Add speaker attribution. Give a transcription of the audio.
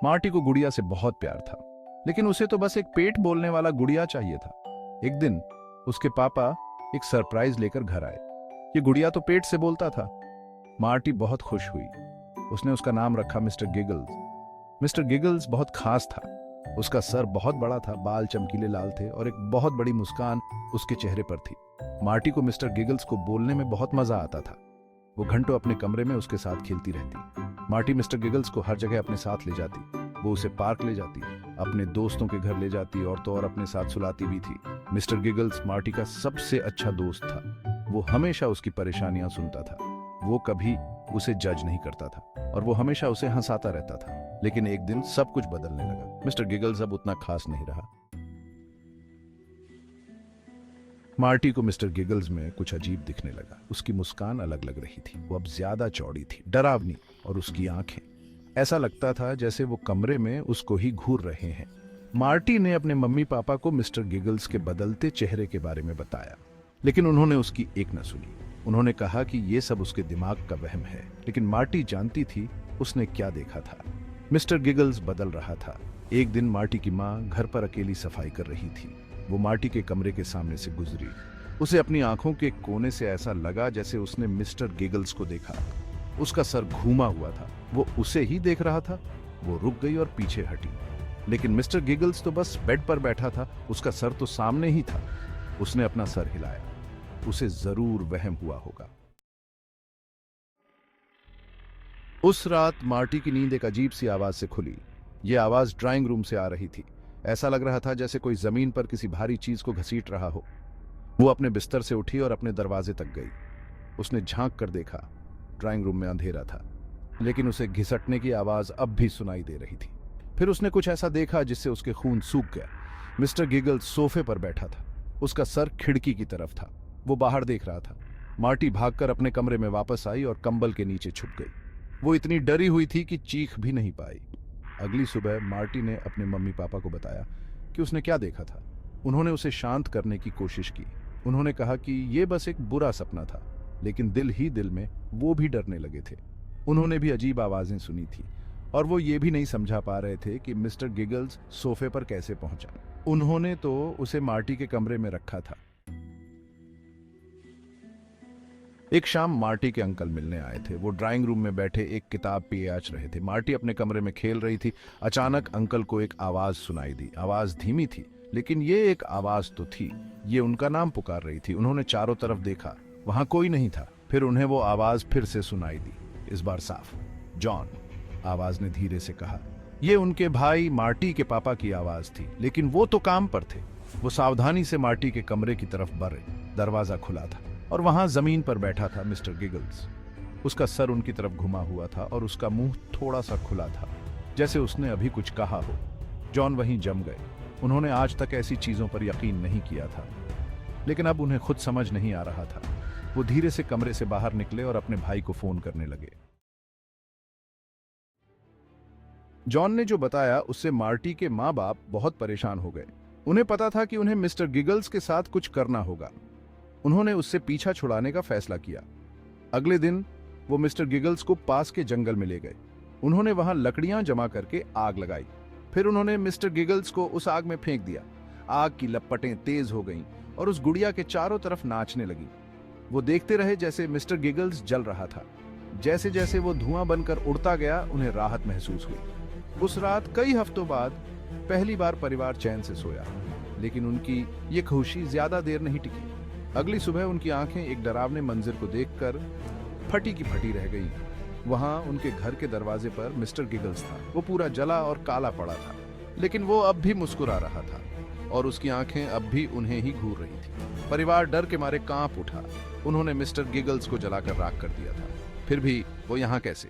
Speaker 1: Marty को गुड़िया से बहुत प्यार था, लेकिन उसे तो बस एक पेट बोलने वाला गुड़िया चाहिए था। एक दिन उसके पापा एक सरप्राइज लेकर घर आए। ये गुड़िया तो पेट से बोलता था। मार्टी बहुत खुश हुई। उसने उसका नाम रखा मिस्टर गिगल्स। मिस्टर गिगल्स बहुत खास था। उसका सर बहुत बड़ा था, बाल चमकीले लाल थे और एक बहुत बड़ी मुस्कान उसके चेहरे पर थी। मार्टी को मिस्टर गिगल्स को बोलने में बहुत मजा आता था। वो घंटों अपने कमरे में उसके साथ खेलती रहती। मार्टी मिस्टर गिगल्स को हर जगह अपने साथ ले जाती। वो उसे पार्क ले जाती, अपने दोस्तों के घर ले जाती और तो और अपने साथ सुलाती भी थी। मिस्टर गिगल्स मार्टी का सबसे अच्छा दोस्त था। वो हमेशा उसकी परेशानियां सुनता था। वो कभी उसे जज नहीं करता था और वो हमेशा उसे हंसाता रहता था। लेकिन एक दिन सब कुछ बदलने लगा। मिस्टर गिगल्स अब उतना खास नहीं रहा। मार्टी को मिस्टर गिगल्स में कुछ अजीब दिखने लगा। उसकी मुस्कान अलग लग रही थी। वो अब ज्यादा चौड़ी थी, डरावनी, और उसकी आंखें, ऐसा लगता था जैसे वो कमरे में उसको ही घूर रहे हैं। मार्टी ने अपने मम्मी पापा को मिस्टर गिगल्स के बदलते चेहरे के बारे में बताया, लेकिन उन्होंने उसकी एक न सुनी। उन्होंने कहा कि ये सब उसके दिमाग का वहम है, लेकिन मार्टी जानती थी उसने क्या देखा था। मिस्टर गिगल्स बदल रहा था। एक दिन मार्टी की माँ घर पर अकेली सफाई कर रही थी। वो मार्टी के कमरे के सामने से गुजरी। उसे अपनी आंखों के कोने से ऐसा लगा जैसे उसने मिस्टर गिगल्स को देखा। उसका सर घूमा हुआ था। वो उसे ही देख रहा था। वो रुक गई और पीछे हटी, लेकिन मिस्टर गिगल्स तो बस बेड पर बैठा था। उसका सर तो सामने ही था। उसने अपना सर हिलाया। उसे जरूर वहम हुआ होगा। उस रात मार्टी की नींद एक अजीब सी आवाज से खुली। यह आवाज ड्राइंग रूम से आ रही थी। ऐसा लग रहा था जैसे कोई जमीन पर किसी भारी चीज को घसीट रहा हो। वो अपने बिस्तर से उठी और अपने दरवाजे तक गई। उसने झांक कर देखा। ड्राइंग रूम में अंधेरा था, लेकिन उसे घिसटने की आवाज अब भी सुनाई दे रही थी। फिर उसने कुछ ऐसा देखा जिससे उसके खून सूख गया। मिस्टर गिगल्स सोफे पर बैठा था। उसका सर खिड़की की तरफ था। वो बाहर देख रहा था। मार्टी भागकर अपने कमरे में वापस आई और कंबल के नीचे छुप गई। वो इतनी डरी हुई थी कि चीख भी नहीं पाई। अगली सुबह मार्टी ने अपने मम्मी पापा को बताया कि उसने क्या देखा था। उन्होंने उसे शांत करने की कोशिश की। उन्होंने कहा कि यह बस एक बुरा सपना था, लेकिन दिल ही दिल में वो भी डरने लगे थे। उन्होंने भी अजीब आवाजें सुनी थी और वो ये भी नहीं समझा पा रहे थे कि मिस्टर गिगल्स सोफे पर कैसे पहुंचा। उन्होंने तो उसे मार्टी के कमरे में रखा था। एक शाम मार्टी के अंकल मिलने आए थे। वो ड्राइंग रूम में बैठे एक किताब पिए आच रहे थे। मार्टी अपने कमरे में खेल रही थी। अचानक अंकल को एक आवाज सुनाई दी। आवाज धीमी थी, लेकिन ये एक आवाज तो थी। ये उनका नाम पुकार रही थी। उन्होंने चारों तरफ देखा, वहां कोई नहीं था। फिर उन्हें वो आवाज फिर से सुनाई दी, इस बार साफ। जॉन, आवाज ने धीरे से कहा। ये उनके भाई मार्टी के पापा की आवाज थी, लेकिन वो तो काम पर थे। वो सावधानी से मार्टी के कमरे की तरफ बढ़े। दरवाजा खुला था और वहां जमीन पर बैठा था मिस्टर गिगल्स। उसका सर उनकी तरफ घुमा हुआ था और उसका मुंह थोड़ा सा खुला था, जैसे उसने अभी कुछ कहा हो। जॉन वहीं जम गए। उन्होंने आज तक ऐसी चीजों पर यकीन नहीं किया था, लेकिन अब उन्हें खुद समझ नहीं आ रहा था। वो धीरे से कमरे से बाहर निकले और अपने भाई को फोन करने लगे। जॉन ने जो बताया उससे मार्टी के माँ बाप बहुत परेशान हो गए। उन्हें पता था कि उन्हें मिस्टर गिगल्स के साथ कुछ करना होगा। उन्होंने उससे पीछा छुड़ाने का फैसला किया। अगले दिन वो मिस्टर गिगल्स को पास के जंगल में ले गए। उन्होंने वहां लकड़ियां जमा करके आग लगाई। फिर उन्होंने मिस्टर गिगल्स को उस आग में फेंक दिया। आग की लपटें तेज हो गईं और उस गुड़िया के चारों तरफ नाचने लगी। वो देखते रहे जैसे मिस्टर गिगल्स जल रहा था। जैसे जैसे वो धुआं बनकर उड़ता गया, उन्हें राहत महसूस हुई। उस रात कई हफ्तों बाद पहली बार परिवार चैन से सोया, लेकिन उनकी ये खुशी ज्यादा देर नहीं टिकी। अगली सुबह उनकी आंखें एक डरावने मंजर को देखकर फटी की फटी रह गईं। वहां उनके घर के दरवाजे पर मिस्टर गिगल्स था। वो पूरा जला और काला पड़ा था, लेकिन वो अब भी मुस्कुरा रहा था और उसकी आंखें अब भी उन्हें ही घूर रही थी। परिवार डर के मारे कांप उठा। उन्होंने मिस्टर गिगल्स को जलाकर राख कर दिया था। फिर भी वो यहाँ कैसे?